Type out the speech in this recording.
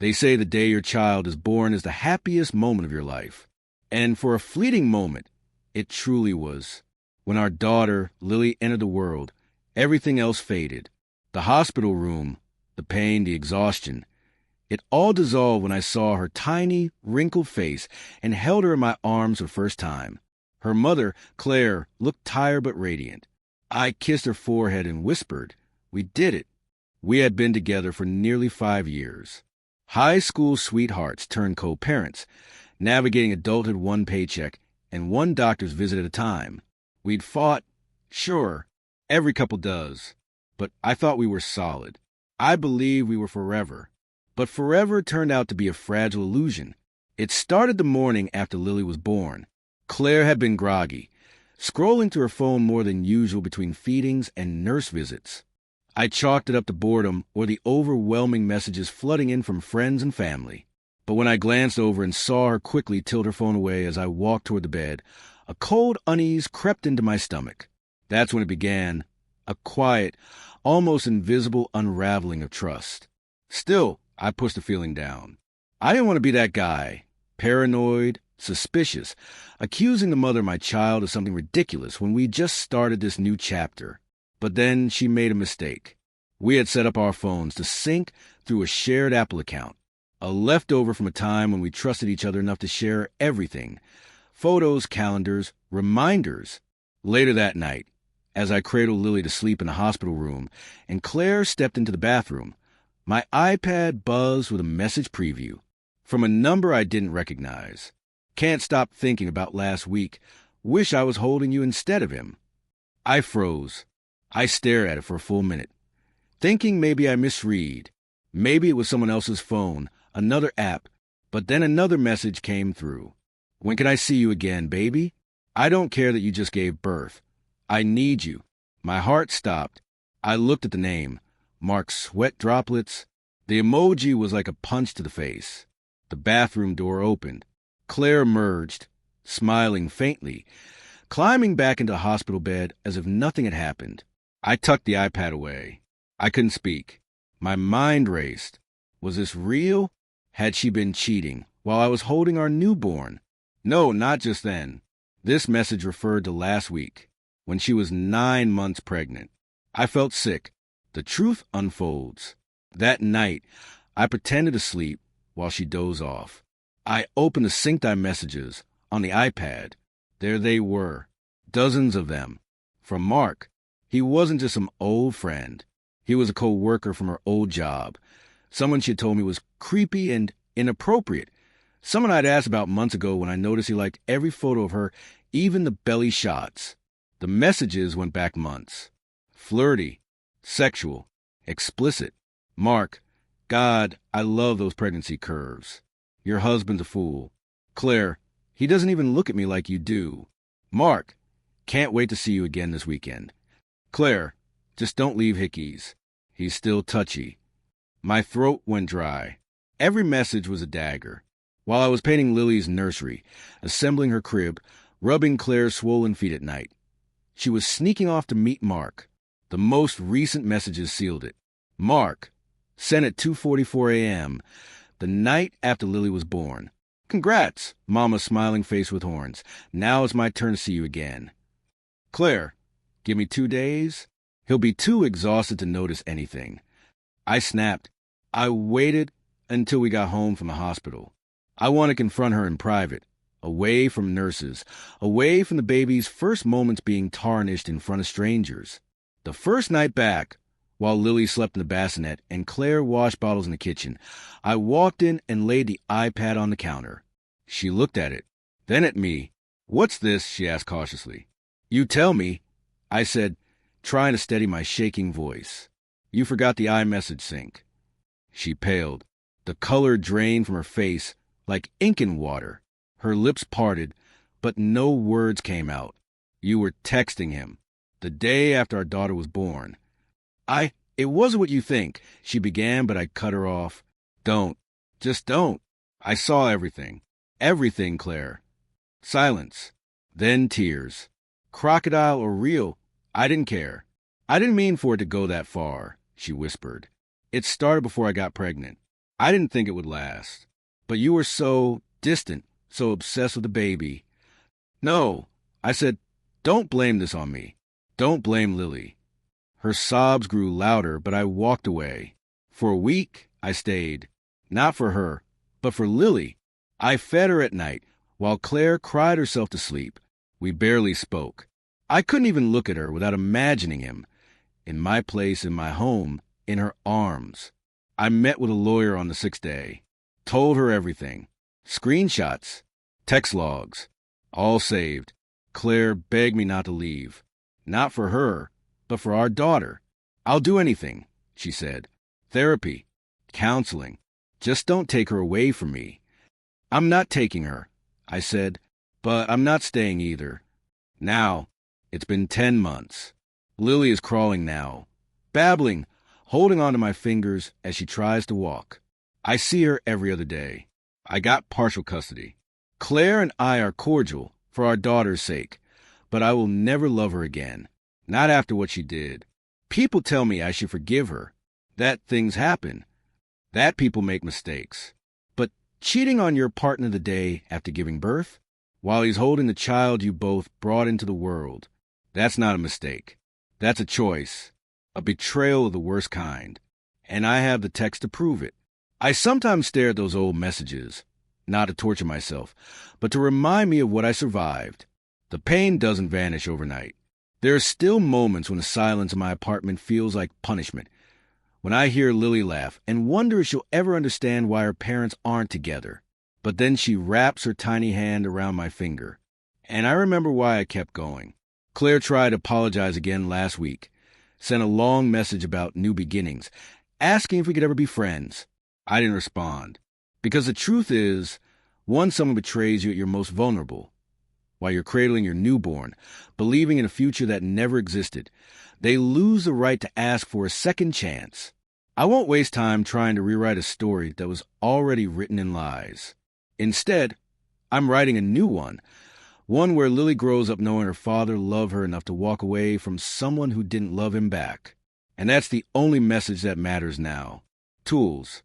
They say the day your child is born is the happiest moment of your life. And for a fleeting moment, it truly was. When our daughter, Lily, entered the world, everything else faded. The hospital room, the pain, the exhaustion. It all dissolved when I saw her tiny, wrinkled face and held her in my arms for the first time. Her mother, Claire, looked tired but radiant. I kissed her forehead and whispered, "We did it." We had been together for nearly 5 years. High school sweethearts turned co-parents, navigating adulthood one paycheck and one doctor's visit at a time. We'd fought, sure, every couple does, but I thought we were solid. I believed we were forever. But forever turned out to be a fragile illusion. It started the morning after Lily was born. Claire had been groggy, scrolling through her phone more than usual between feedings and nurse visits. I chalked it up to boredom or the overwhelming messages flooding in from friends and family. But when I glanced over and saw her quickly tilt her phone away as I walked toward the bed, a cold unease crept into my stomach. That's when it began, a quiet, almost invisible unraveling of trust. Still, I pushed the feeling down. I didn't want to be that guy, paranoid, suspicious, accusing the mother of my child of something ridiculous when we just started this new chapter. But then she made a mistake. We had set up our phones to sync through a shared Apple account, a leftover from a time when we trusted each other enough to share everything. Photos, calendars, reminders. Later that night, as I cradled Lily to sleep in the hospital room and Claire stepped into the bathroom, my iPad buzzed with a message preview from a number I didn't recognize. Can't stop thinking about last week. Wish I was holding you instead of him. I froze. I stared at it for a full minute, thinking maybe I misread. Maybe it was someone else's phone, another app. But then another message came through. "When can I see you again, baby? I don't care that you just gave birth. I need you." My heart stopped. I looked at the name. Mark's sweat droplets. The emoji was like a punch to the face. The bathroom door opened. Claire emerged, smiling faintly, climbing back into the hospital bed as if nothing had happened. I tucked the iPad away. I couldn't speak. My mind raced. Was this real? Had she been cheating while I was holding our newborn? No, not just then. This message referred to last week, when she was 9 months pregnant. I felt sick. The truth unfolds. That night, I pretended to sleep while she dozed off. I opened the synced messages on the iPad. There they were, dozens of them. From Mark. He wasn't just some old friend. He was a co-worker from her old job. Someone she had told me was creepy and inappropriate. Someone I'd asked about months ago when I noticed he liked every photo of her, even the belly shots. The messages went back months. Flirty, sexual, explicit. Mark, God, I love those pregnancy curves. Your husband's a fool. Claire, he doesn't even look at me like you do. Mark, can't wait to see you again this weekend. Claire, just don't leave Hickey's. He's still touchy. My throat went dry. Every message was a dagger. While I was painting Lily's nursery, assembling her crib, rubbing Claire's swollen feet at night, she was sneaking off to meet Mark. The most recent messages sealed it. Mark, sent at 2:44 a.m., the night after Lily was born. Congrats, Mama's smiling face with horns. Now it's my turn to see you again. Claire, give me 2 days. He'll be too exhausted to notice anything. I snapped. I waited until we got home from the hospital. I want to confront her in private, away from nurses, away from the baby's first moments being tarnished in front of strangers. The first night back, while Lily slept in the bassinet and Claire washed bottles in the kitchen, I walked in and laid the iPad on the counter. She looked at it, then at me. "What's this?" she asked cautiously. "You tell me," I said, trying to steady my shaking voice. "You forgot the iMessage sync." She paled. The color drained from her face like ink in water. Her lips parted, but no words came out. "You were texting him the day after our daughter was born." It wasn't what you think," she began, but I cut her off. "Don't. Just don't. I saw everything. Everything, Claire." Silence. Then tears. Crocodile or real, I didn't care. "I didn't mean for it to go that far," she whispered. "It started before I got pregnant. I didn't think it would last. But you were so distant, so obsessed with the baby. No, I said, don't blame this on me. Don't blame Lily. Her sobs grew louder, but I walked away. For a week, I stayed. Not for her, but for Lily. I fed her at night, while Claire cried herself to sleep. We barely spoke. I couldn't even look at her without imagining him, in my place in my home, in her arms. I met with a lawyer on the 6th day, told her everything. Screenshots, text logs, all saved. Claire begged me not to leave. Not for her, but for our daughter. I'll do anything, she said. Therapy, counseling. Just don't take her away from me. I'm not taking her, I said, but I'm not staying either. Now, it's been 10 months. Lily is crawling now, babbling, holding onto my fingers as she tries to walk. I see her every other day. I got partial custody. Claire and I are cordial for our daughter's sake, but I will never love her again. Not after what she did. People tell me I should forgive her, that things happen, that people make mistakes. But cheating on your partner the day after giving birth, while he's holding the child you both brought into the world, that's not a mistake. That's a choice, a betrayal of the worst kind. And I have the text to prove it. I sometimes stare at those old messages, not to torture myself, but to remind me of what I survived. The pain doesn't vanish overnight. There are still moments when the silence in my apartment feels like punishment, when I hear Lily laugh and wonder if she'll ever understand why her parents aren't together. But then she wraps her tiny hand around my finger, and I remember why I kept going. Claire tried to apologize again last week, sent a long message about new beginnings, asking if we could ever be friends. I didn't respond, because the truth is, once someone betrays you at your most vulnerable, while you're cradling your newborn, believing in a future that never existed, they lose the right to ask for a second chance. I won't waste time trying to rewrite a story that was already written in lies. Instead, I'm writing a new one where Lily grows up knowing her father loved her enough to walk away from someone who didn't love him back. And that's the only message that matters now. Tools.